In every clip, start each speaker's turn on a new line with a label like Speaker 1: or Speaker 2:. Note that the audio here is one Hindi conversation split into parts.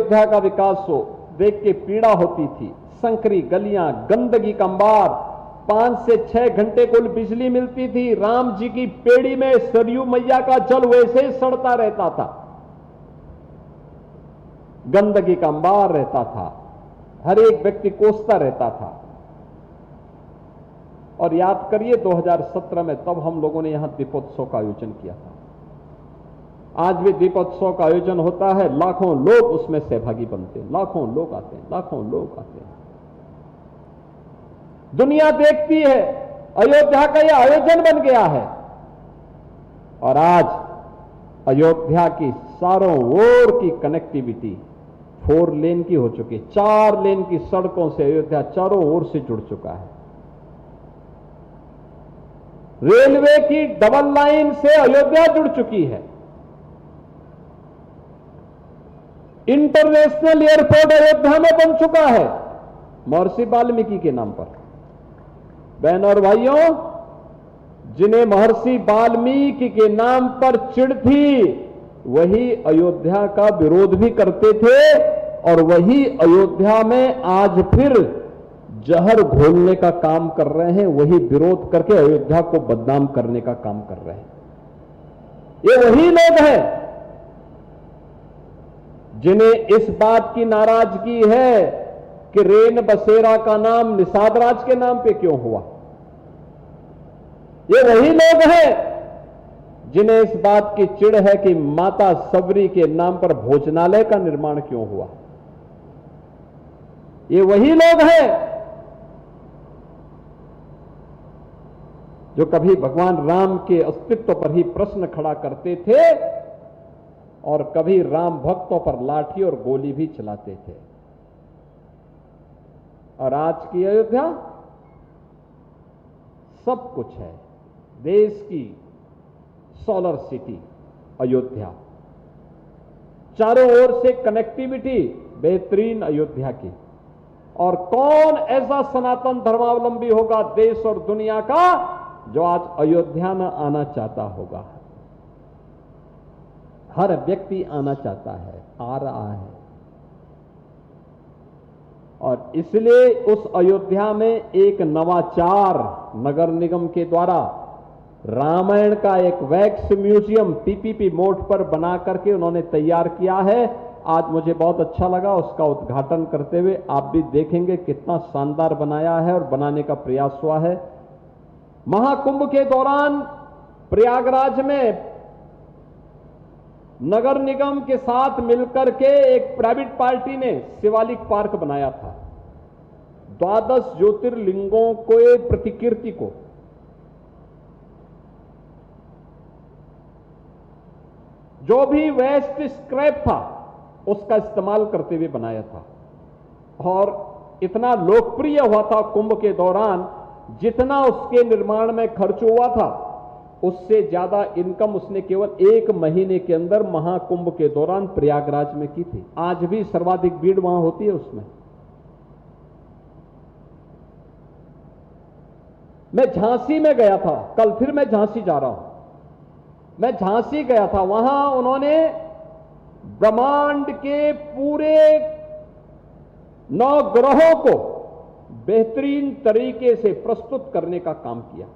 Speaker 1: अयोध्या का विकास हो, देख के पीड़ा होती थी। संकरी गलियां, गंदगी का अंबार, 5 से 6 घंटे कुल बिजली मिलती थी। राम जी की पेड़ी में सरयू मैया का जल वैसे ही सड़ता रहता था, गंदगी का अंबार रहता था, हर एक व्यक्ति कोसता रहता था। और याद करिए 2017 में तब हम लोगों ने यहां दीपोत्सव का आयोजन किया था। आज भी दीपोत्सव का आयोजन होता है, लाखों लोग उसमें सहभागी बनते हैं, लाखों लोग आते हैं, लाखों लोग आते हैं। दुनिया देखती है अयोध्या का यह आयोजन बन गया है। और आज अयोध्या की चारों ओर की कनेक्टिविटी 4 लेन की हो चुकी है। 4 लेन की सड़कों से अयोध्या चारों ओर से जुड़ चुका है। रेलवे की डबल लाइन से अयोध्या जुड़ चुकी है। इंटरनेशनल एयरपोर्ट अयोध्या में बन चुका है, महर्षि वाल्मीकि के नाम पर। बहनों और भाइयों, जिन्हें महर्षि वाल्मीकि के नाम पर चिढ़ थी, वही अयोध्या का विरोध भी करते थे और वही अयोध्या में आज फिर जहर घोलने का काम कर रहे हैं, वही विरोध करके अयोध्या को बदनाम करने का काम कर रहे हैं। ये वही लोग हैं जिन्हें इस बात की नाराजगी है कि रेन बसेरा का नाम निषाद राज के नाम पे क्यों हुआ। ये वही लोग हैं जिन्हें इस बात की चिढ़ है कि माता सबरी के नाम पर भोजनालय का निर्माण क्यों हुआ। ये वही लोग हैं जो कभी भगवान राम के अस्तित्व पर ही प्रश्न खड़ा करते थे और कभी राम भक्तों पर लाठी और गोली भी चलाते थे। और आज की अयोध्या सब कुछ है, देश की सोलर सिटी अयोध्या, चारों ओर से कनेक्टिविटी बेहतरीन अयोध्या की। और कौन ऐसा सनातन धर्मावलंबी होगा देश और दुनिया का जो आज अयोध्या न आना चाहता होगा। हर व्यक्ति आना चाहता है, आ रहा है। और इसलिए उस अयोध्या में एक नवाचार नगर निगम के द्वारा रामायण का एक वैक्स म्यूजियम पीपीपी मोड पर बना करके उन्होंने तैयार किया है। आज मुझे बहुत अच्छा लगा उसका उद्घाटन करते हुए। आप भी देखेंगे कितना शानदार बनाया है और बनाने का प्रयास हुआ है। महाकुंभ के दौरान प्रयागराज में नगर निगम के साथ मिलकर के एक प्राइवेट पार्टी ने शिवालिक पार्क बनाया था। 12 ज्योतिर्लिंगों को प्रतिकीर्ति को जो भी वेस्ट स्क्रैप था उसका इस्तेमाल करते हुए बनाया था। और इतना लोकप्रिय हुआ था कुंभ के दौरान, जितना उसके निर्माण में खर्च हुआ था उससे ज्यादा इनकम उसने केवल 1 महीने के अंदर महाकुंभ के दौरान प्रयागराज में की थी। आज भी सर्वाधिक भीड़ वहां होती है उसमें। मैं झांसी में गया था, कल फिर मैं झांसी जा रहा हूं। मैं झांसी गया था, वहां उन्होंने ब्रह्मांड के पूरे 9 ग्रहों को बेहतरीन तरीके से प्रस्तुत करने का काम किया।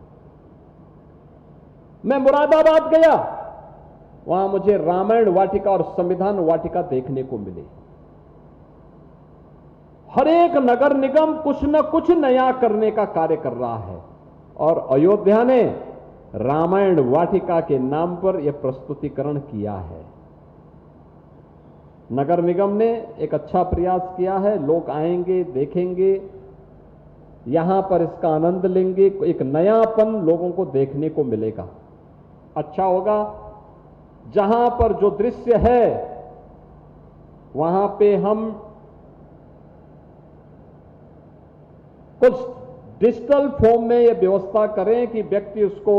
Speaker 1: मैं मुरादाबाद गया, वहां मुझे रामायण वाटिका और संविधान वाटिका देखने को मिले। हर एक नगर निगम कुछ न कुछ नया करने का कार्य कर रहा है और अयोध्या ने रामायण वाटिका के नाम पर यह प्रस्तुतिकरण किया है। नगर निगम ने एक अच्छा प्रयास किया है। लोग आएंगे, देखेंगे, यहां पर इसका आनंद लेंगे, एक नयापन लोगों को देखने को मिलेगा। अच्छा होगा। जहां पर जो दृश्य है वहां पे हम कुछ डिजिटल फॉर्म में यह व्यवस्था करें कि व्यक्ति उसको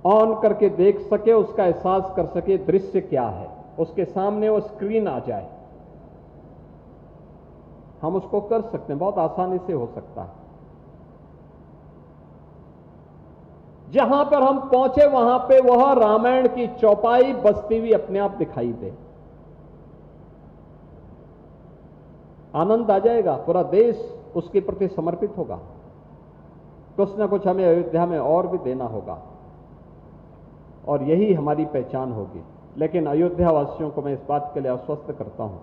Speaker 1: ऑन करके देख सके, उसका एहसास कर सके दृश्य क्या है, उसके सामने वो स्क्रीन आ जाए। हम उसको कर सकते हैं, बहुत आसानी से हो सकता है। जहां पर हम पहुंचे वहां पे वह रामायण की चौपाई बसती हुई अपने आप दिखाई दे। आनंद आ जाएगा, पूरा देश उसके प्रति समर्पित होगा। कुछ ना कुछ हमें अयोध्या में और भी देना होगा और यही हमारी पहचान होगी। लेकिन अयोध्या वासियों को मैं इस बात के लिए आश्वस्त करता हूं,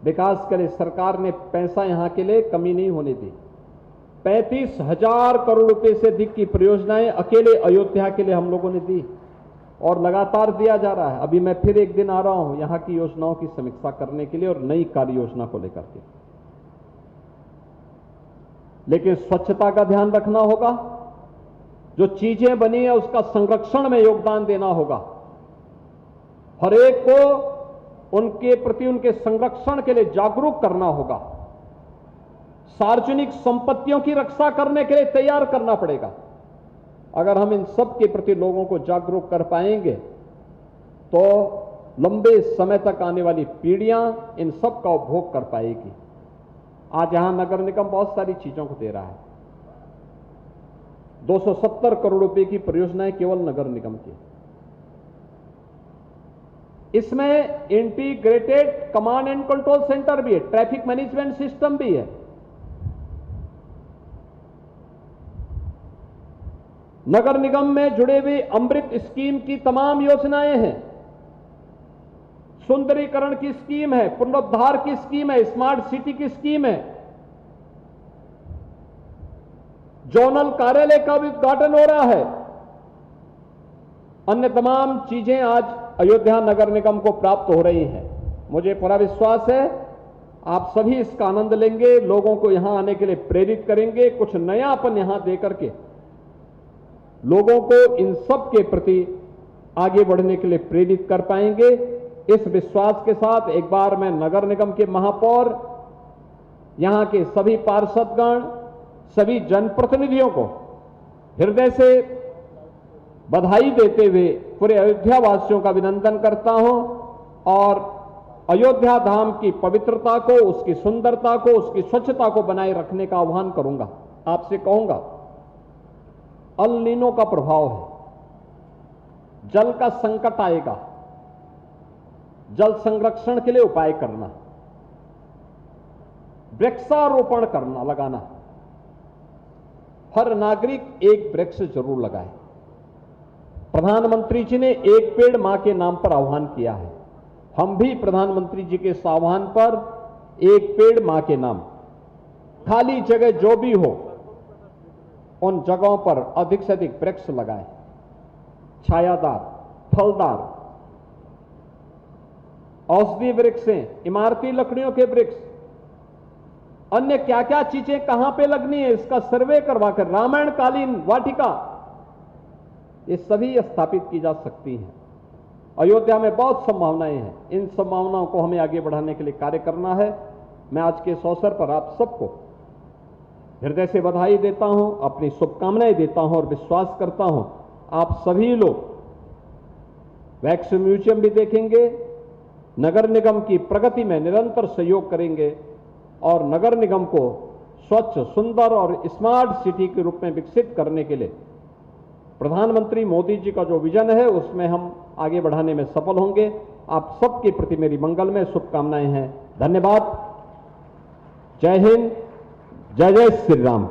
Speaker 1: विकास के लिए सरकार ने पैसा यहां के लिए कमी नहीं होने दी। 35,000 करोड़ रुपए से अधिक की परियोजनाएं अकेले अयोध्या के लिए हम लोगों ने दी और लगातार दिया जा रहा है। अभी मैं फिर एक दिन आ रहा हूं यहां की योजनाओं की समीक्षा करने के लिए और नई कार्य योजना को लेकर के। लेकिन स्वच्छता का ध्यान रखना होगा, जो चीजें बनी है उसका संरक्षण में योगदान देना होगा। हर एक को उनके प्रति उनके संरक्षण के लिए जागरूक करना होगा। सार्वजनिक संपत्तियों की रक्षा करने के लिए तैयार करना पड़ेगा। अगर हम इन सब के प्रति लोगों को जागरूक कर पाएंगे तो लंबे समय तक आने वाली पीढ़ियां इन सब का उपभोग कर पाएगी। आज यहां नगर निगम बहुत सारी चीजों को दे रहा है। 270 करोड़ रुपए की परियोजनाएं केवल नगर निगम की। इसमें integrated command and control centre भी है, ट्रैफिक मैनेजमेंट सिस्टम भी है। नगर निगम में जुड़े हुए अमृत स्कीम की तमाम योजनाएं हैं। सुंदरीकरण की स्कीम है, पुनरुद्धार की स्कीम है, स्मार्ट सिटी की स्कीम है। जोनल कार्यालय का भी उद्घाटन हो रहा है। अन्य तमाम चीजें आज अयोध्या नगर निगम को प्राप्त हो रही हैं। मुझे पूरा विश्वास है आप सभी इसका आनंद लेंगे, लोगों को यहां आने के लिए प्रेरित करेंगे, कुछ नयापन यहां देकर के लोगों को इन सब के प्रति आगे बढ़ने के लिए प्रेरित कर पाएंगे। इस विश्वास के साथ एक बार मैं नगर निगम के महापौर, यहां के सभी पार्षदगण, सभी जनप्रतिनिधियों को हृदय से बधाई देते हुए पूरे अयोध्या वासियों का अभिनंदन करता हूं और अयोध्या धाम की पवित्रता को, उसकी सुंदरता को, उसकी स्वच्छता को बनाए रखने का आह्वान करूंगा। आपसे कहूंगा, अल नीनो का प्रभाव है, जल का संकट आएगा, जल संरक्षण के लिए उपाय करना, वृक्षारोपण करना, लगाना। हर नागरिक एक वृक्ष जरूर लगाए। प्रधानमंत्री जी ने एक पेड़ मां के नाम पर आह्वान किया है। हम भी प्रधानमंत्री जी के इस आह्वान पर एक पेड़ मां के नाम, खाली जगह जो भी हो उन जगहों पर अधिक से अधिक वृक्ष लगाएं, छायादार, फलदार, औषधीय वृक्ष हैं, इमारती लकड़ियों के वृक्ष, अन्य क्या क्या चीजें कहां पे लगनी है इसका सर्वे करवाकर रामायण कालीन वाटिका ये सभी स्थापित की जा सकती हैं। अयोध्या में बहुत संभावनाएं हैं। इन संभावनाओं को हमें आगे बढ़ाने के लिए कार्य करना है। मैं आज के इस अवसर पर आप सबको हृदय से बधाई देता हूं, अपनी शुभकामनाएं देता हूं और विश्वास करता हूं आप सभी लोग वैक्स म्यूजियम भी देखेंगे, नगर निगम की प्रगति में निरंतर सहयोग करेंगे और नगर निगम को स्वच्छ, सुंदर और स्मार्ट सिटी के रूप में विकसित करने के लिए प्रधानमंत्री मोदी जी का जो विजन है उसमें हम आगे बढ़ाने में सफल होंगे। आप सबके प्रति मेरी मंगलमय शुभकामनाएं हैं। धन्यवाद। जय हिंद, जय जय श्री राम।